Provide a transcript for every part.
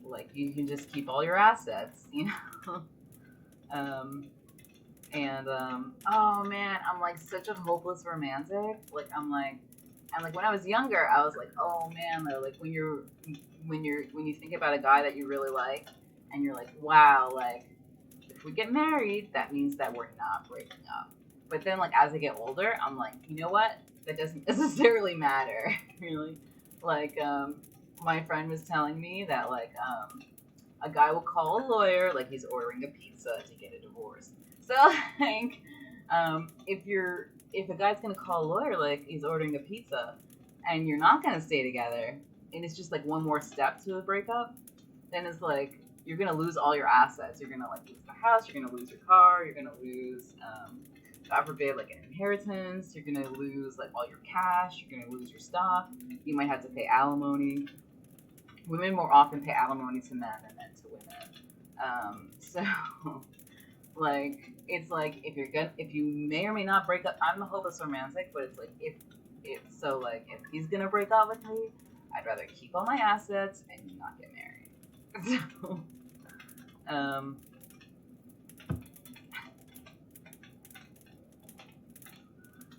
like you can just keep all your assets, you know. um, oh man, I'm like such a hopeless romantic. Like I'm like, and like when I was younger, I was like, oh man, though, like when you think about a guy that you really like, and you're like, wow, like if we get married, that means that we're not breaking up. But then like as I get older, I'm like, you know what? That doesn't necessarily matter, really. Like my friend was telling me that like a guy will call a lawyer like he's ordering a pizza to get a divorce. So like, if a guy's gonna call a lawyer like he's ordering a pizza, and you're not gonna stay together, and it's just like one more step to a breakup, then it's like you're gonna lose all your assets. You're gonna like lose the house. You're gonna lose your car. You're gonna lose, God forbid, like an inheritance. You're gonna lose like all your cash. You're gonna lose your stuff. You might have to pay alimony. Women more often pay alimony to men than men to women. So like it's like if you may or may not break up. I'm a hopeless romantic, but it's like if so like if he's gonna break up with me, I'd rather keep all my assets and not get married. So,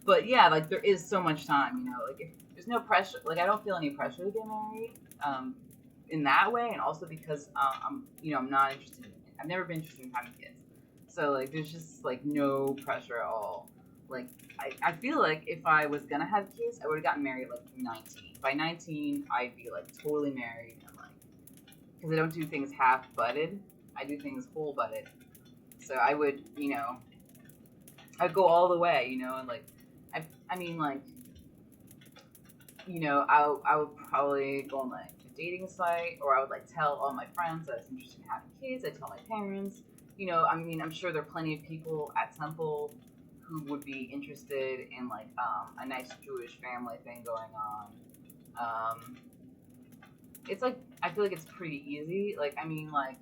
but yeah, like there is so much time, you know. Like if there's no pressure, like I don't feel any pressure to get married. In that way, and also because I'm not interested. I've never been interested in having kids, so like there's just like no pressure at all. Like I feel like if I was gonna have kids, I would have gotten married like 19. By 19, I'd be like totally married and like because I don't do things half butted. I do things full butted. So I would, I'd go all the way, and like I mean like I would probably go on like a dating site, or I would like tell all my friends that I was interested in having kids. I tell my parents. I mean, I'm sure there are plenty of people at Temple who would be interested in like a nice Jewish family thing going on. It's like I feel like it's pretty easy. Like I mean, like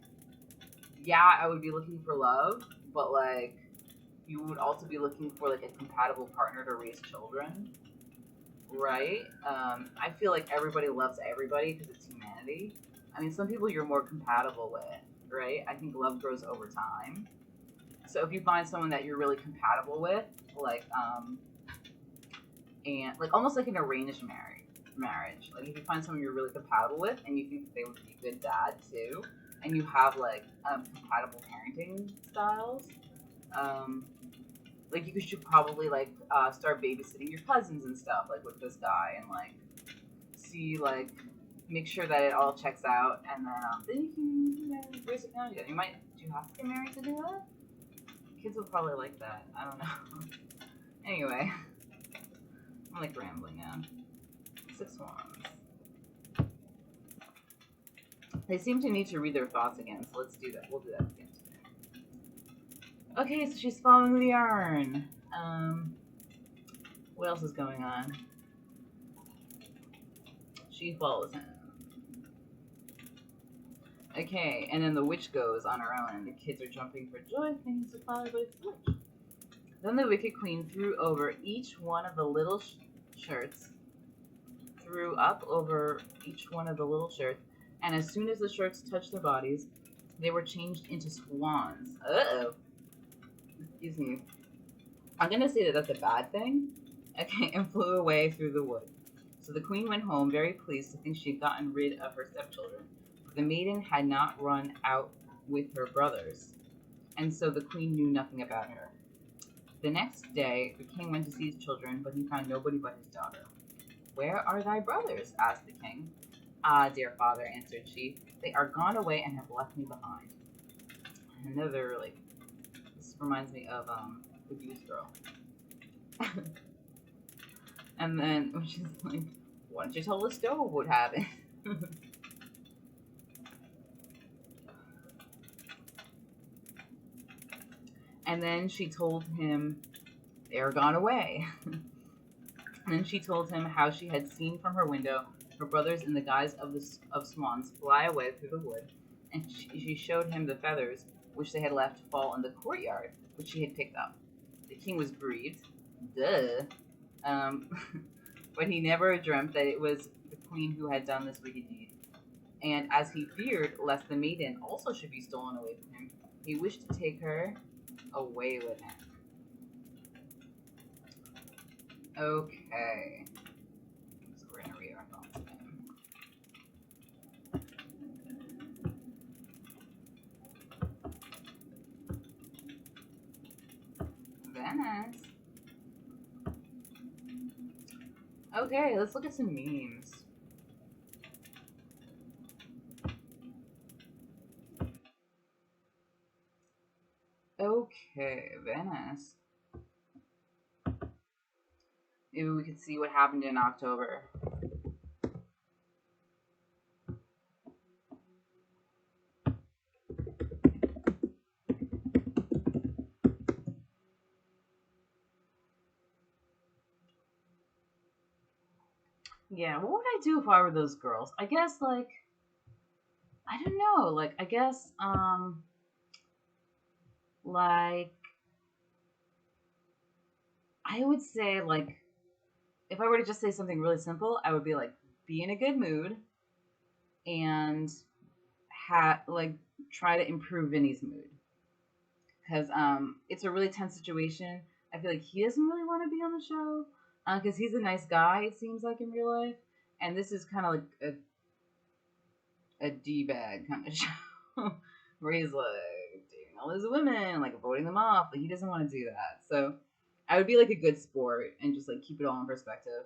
yeah, I would be looking for love, but like you would also be looking for like a compatible partner to raise children. Right? I feel like everybody loves everybody because it's humanity. I mean, some people you're more compatible with, right? I think love grows over time. So if you find someone that you're really compatible with, like, and like almost like an arranged marriage. Like if you find someone you're really compatible with, and you think that they would be a good dad too, and you have like compatible parenting styles, um, like you should probably like start babysitting your cousins and stuff like with this guy and like see like make sure that it all checks out, and then you can raise a family together. Do you have to get married to do that? Kids will probably like that. I don't know. Anyway, I'm like rambling now. 6 wands. They seem to need to read their thoughts again, so let's do that. We'll do that again today. Okay, so she's following the yarn. What else is going on? She follows him. Okay, and then the witch goes on her own, and the kids are jumping for joy, thinking to follow, but it's the witch. Then the wicked queen threw over each one of the little shirts, and as soon as the shirts touched their bodies, they were changed into swans. Uh-oh. Excuse me. I'm gonna say that that's a bad thing. Okay, and flew away through the wood. So the queen went home, very pleased to think she had gotten rid of her stepchildren. The maiden had not run out with her brothers, and so the queen knew nothing about her. The next day, the king went to see his children, but he found nobody but his daughter. "Where are thy brothers?" asked the king. "Ah, dear father," answered she, "they are gone away and have left me behind." Another, like, this reminds me of the Goose Girl. And then when she's like, "Why don't you tell the stove what happened?" And then she told him they were gone away. And then she told him how she had seen from her window her brothers in the guise of swans fly away through the wood, and she showed him the feathers which they had left fall in the courtyard, which she had picked up. The king was grieved, duh, but he never dreamt that it was the queen who had done this wicked deed. And as he feared lest the maiden also should be stolen away from him, he wished to take her away with him. Okay. So we're gonna read our thoughts again. Venice. Okay, let's look at some memes. Okay, Venice. Maybe we could see what happened in October. Yeah, what would I do if I were those girls? I guess, like, I don't know. Like, I guess, like, I would say, like, if I were to just say something really simple, I would be like, be in a good mood and like try to improve Vinny's mood because it's a really tense situation. I feel like he doesn't really want to be on the show because he's a nice guy. It seems like in real life, and this is kind of like a d bag kind of show where he's like dating all these women, like voting them off. Like he doesn't want to do that. So I would be like a good sport and just like keep it all in perspective.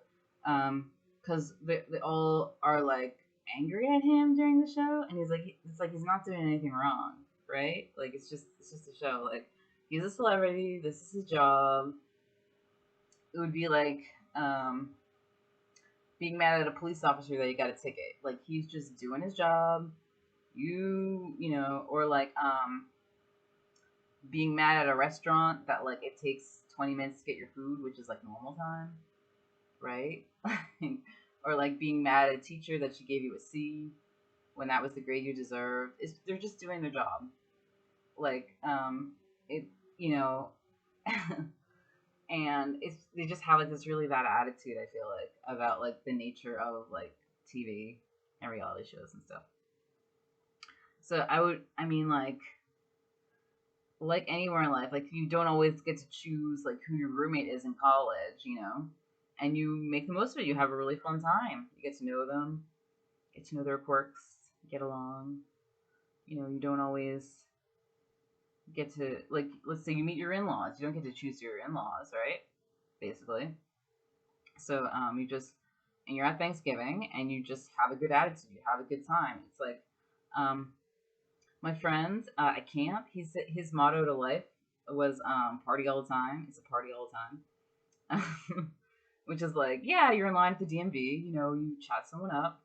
Because they all are like angry at him during the show, and he's like, it's like he's not doing anything wrong, right? Like it's just a show. Like he's a celebrity. This is his job. It would be like being mad at a police officer that you got a ticket. Like he's just doing his job. You know, or like being mad at a restaurant that like it takes 20 minutes to get your food, which is like normal time, right? Or like being mad at a teacher that she gave you a C when that was the grade you deserved. They're just doing their job. Like it, you know, and they just have like this really bad attitude. I feel like about like the nature of like TV and reality shows and stuff. So I mean, like anywhere in life, like you don't always get to choose like who your roommate is in college, you know, and you make the most of it. You have a really fun time. You get to know them, get to know their quirks, get along. You know, you don't always get to like. Let's say you meet your in-laws. You don't get to choose your in-laws, right? Basically. So you just and you're at Thanksgiving and you just have a good attitude. You have a good time. It's like my friend at camp. His motto to life was party all the time. It's a party all the time. Which is like, yeah, you're in line at the DMV, you know, you chat someone up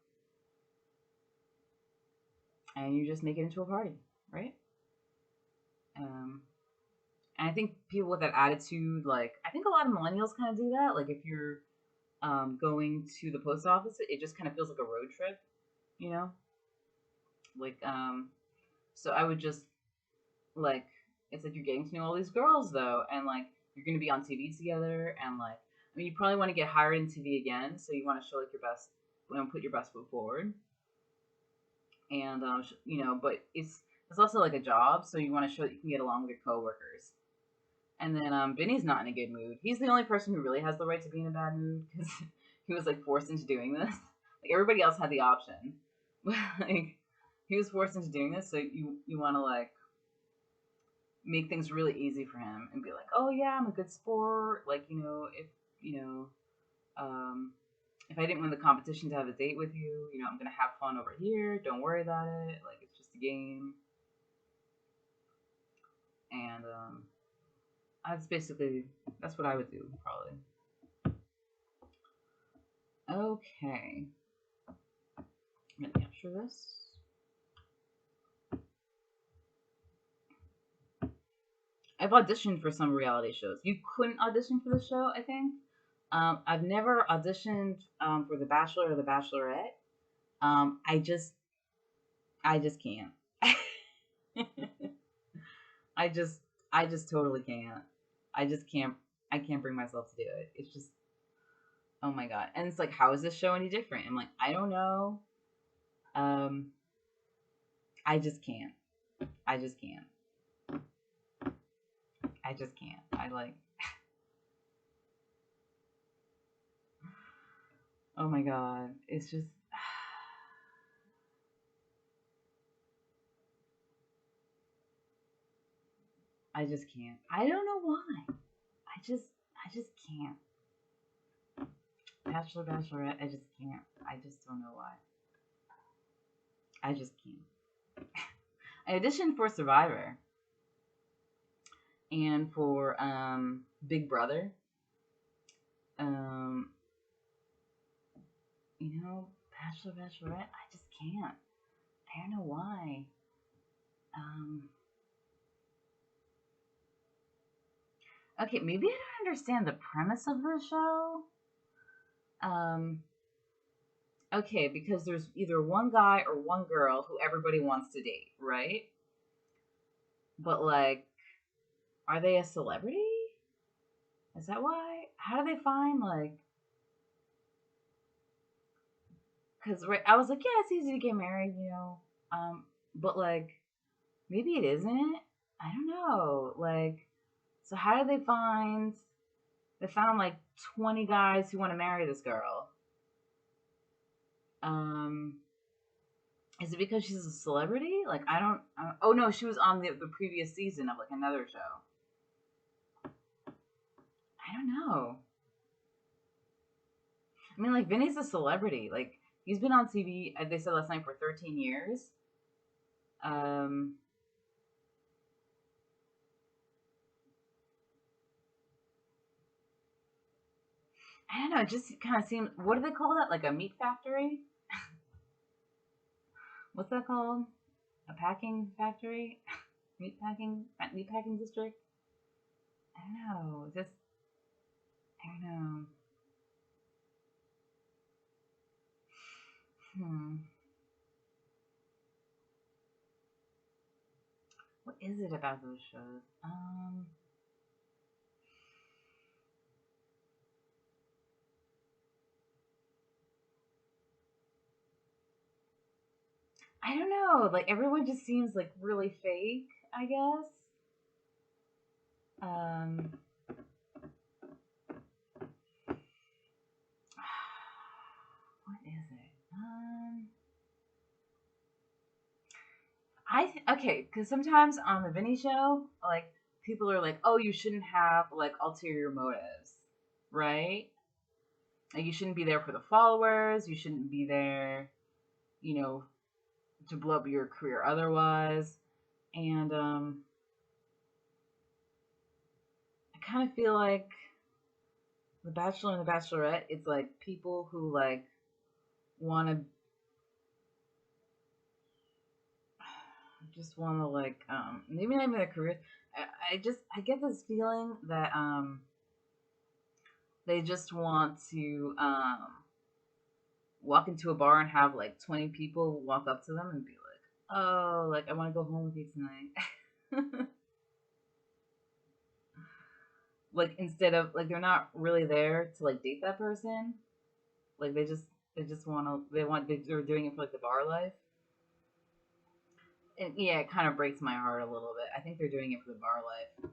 and you just make it into a party, right? Um, and I think people with that attitude, like, I think a lot of millennials kind of do that. Like, if you're going to the post office, it just kind of feels like a road trip, you know? Like, so I would just, like, it's like you're getting to know all these girls, though, and, like, you're going to be on TV together, and, like, I mean, you probably want to get hired in TV again, so you want to show, like, your best, you know, put your best foot forward. And you know, but it's also like a job, so you want to show that you can get along with your coworkers. And then Vinny's not in a good mood. He's the only person who really has the right to be in a bad mood because he was like forced into doing this. Like everybody else had the option, like he was forced into doing this. So you want to like make things really easy for him and be like, oh yeah, I'm a good sport. Like if you know um, if I didn't win the competition to have a date with you, you know, I'm gonna have fun over here. Don't worry about it. Like it's just a game. And that's what I would do probably. Okay, I'm gonna capture this. I've auditioned for some reality shows. You couldn't audition for the show, I think. I've never auditioned for The Bachelor or The Bachelorette. I just can't. I just, I just totally can't. I just can't. I can't bring myself to do it. It's just, oh my god. And it's like, how is this show any different? I'm like, I don't know. I just can't. I just can't. I just can't. I like. Oh my god. It's just. I just can't. I don't know why. I just can't. Bachelor, Bachelorette, I just can't. I just don't know why. I just can't. I auditioned for Survivor and for Big Brother. Um, Bachelor, Bachelorette, I just can't. I don't know why. Um, okay, maybe I don't understand the premise of the show. Okay, because there's either one guy or one girl who everybody wants to date, right? But like, are they a celebrity? Is that why? How do they find like? Because right, I was like, yeah, it's easy to get married, but like, maybe it isn't. I don't know. Like, so how do they find? They found like 20 guys who want to marry this girl. Um, is it because she's a celebrity? Like, I don't. Oh no, she was on the previous season of like another show. I don't know. I mean, like Vinny's a celebrity. Like he's been on TV. They said last night for 13 years. Um, I don't know. It just kind of seems. What do they call that? Like a meat factory? What's that called? A packing factory? Meat packing district? I don't know. Just I don't know. Hmm. What is it about those shows? I don't know. Like everyone just seems like really fake. I guess. Um. What is it? Okay, because sometimes on the Vinny show, like people are like, "Oh, you shouldn't have like ulterior motives, right? Like you shouldn't be there for the followers. You shouldn't be there, you know, to blow up your career otherwise." And I kind of feel like The Bachelor and The Bachelorette, it's like people who like want to just want to like maybe not even a career. I get this feeling that they just want to walk into a bar and have like 20 people walk up to them and be like, "Oh, like I want to go home with you tonight." Like instead of like they're not really there to like date that person. Like they just want to they're doing it for like the bar life. And yeah, it kind of breaks my heart a little bit. I think they're doing it for the bar life.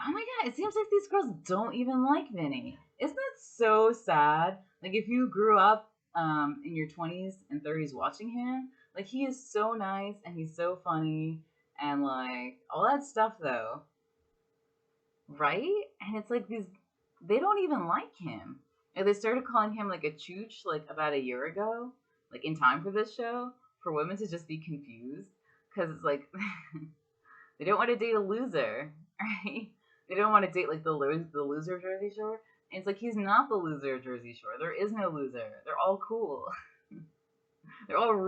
Oh my god, it seems like these girls don't even like Vinny. Isn't that so sad? Like if you grew up in your 20s and 30s watching him, like he is so nice and he's so funny and like all that stuff though, right? And it's like these they don't even like him. And they started calling him like a chooch like about a year ago, like in time for this show, for women to just be confused because it's like they don't want to date a loser, right? They don't want to date like the loser Jersey Shore. And it's like he's not the loser Jersey Shore. There is no loser. They're all cool. They're all